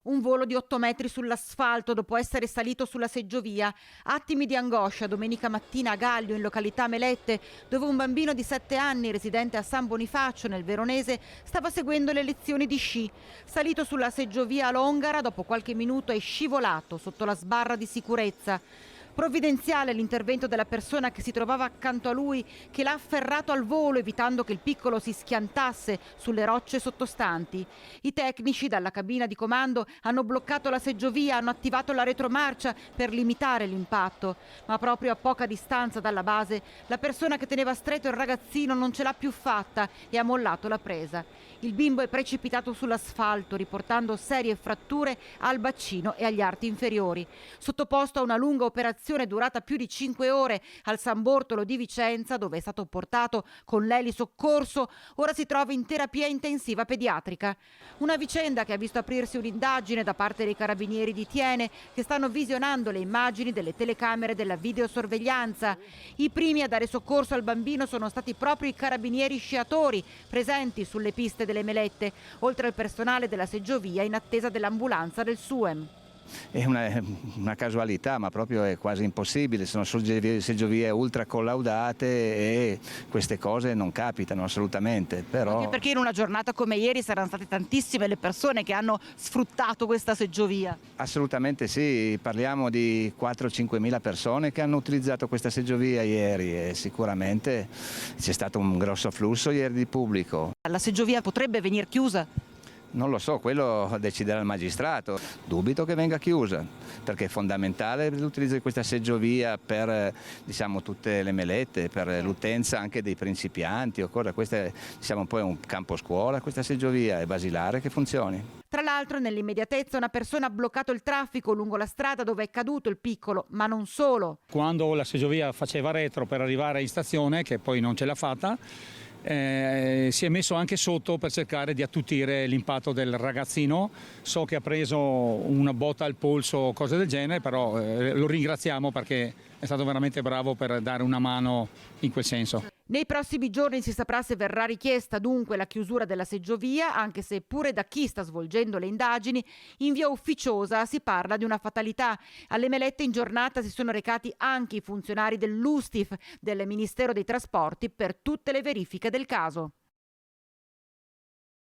Un volo di 8 metri sull'asfalto dopo essere salito sulla seggiovia. Attimi di angoscia domenica mattina a Gaglio, in località Melette, dove un bambino di 7 anni, residente a San Bonifacio, nel Veronese, stava seguendo le lezioni di sci. Salito sulla seggiovia a Longara, dopo qualche minuto è scivolato sotto la sbarra di sicurezza. Provvidenziale l'intervento della persona che si trovava accanto a lui, che l'ha afferrato al volo evitando che il piccolo si schiantasse sulle rocce sottostanti. I tecnici dalla cabina di comando hanno bloccato la seggiovia, hanno attivato la retromarcia per limitare l'impatto, ma proprio a poca distanza dalla base la persona che teneva stretto il ragazzino non ce l'ha più fatta e ha mollato la presa. Il bimbo è precipitato sull'asfalto riportando serie fratture al bacino e agli arti inferiori. Sottoposto a una lunga operazione durata più di 5 ore al San Bortolo di Vicenza, dove è stato portato con l'elisoccorso, ora si trova in terapia intensiva pediatrica. Una vicenda che ha visto aprirsi un'indagine da parte dei carabinieri di Thiene, che stanno visionando le immagini delle telecamere della videosorveglianza. I primi a dare soccorso al bambino sono stati proprio i carabinieri sciatori presenti sulle piste delle Melette, oltre al personale della seggiovia in attesa dell'ambulanza del SUEM. È una casualità, ma proprio è quasi impossibile, sono seggiovie ultra collaudate e queste cose non capitano assolutamente. Però... Anche perché in una giornata come ieri saranno state tantissime le persone che hanno sfruttato questa seggiovia. Assolutamente sì, parliamo di 4-5 mila persone che hanno utilizzato questa seggiovia ieri e sicuramente c'è stato un grosso afflusso ieri di pubblico. La seggiovia potrebbe venire chiusa? Non lo so, quello deciderà il magistrato. Dubito che venga chiusa, perché è fondamentale l'utilizzo di questa seggiovia per tutte le Melette, per l'utenza anche dei principianti o cosa. Questa è un po' un campo scuola, questa seggiovia, è basilare che funzioni. Tra l'altro nell'immediatezza una persona ha bloccato il traffico lungo la strada dove è caduto il piccolo, ma non solo. Quando la seggiovia faceva retro per arrivare in stazione, che poi non ce l'ha fatta, si è messo anche sotto per cercare di attutire l'impatto del ragazzino. So che ha preso una botta al polso o cose del genere, però lo ringraziamo perché è stato veramente bravo per dare una mano in quel senso. Nei prossimi giorni si saprà se verrà richiesta dunque la chiusura della seggiovia, anche se pure da chi sta svolgendo le indagini in via ufficiosa si parla di una fatalità. Alle Melette in giornata si sono recati anche i funzionari dell'USTIF, del Ministero dei Trasporti, per tutte le verifiche del caso.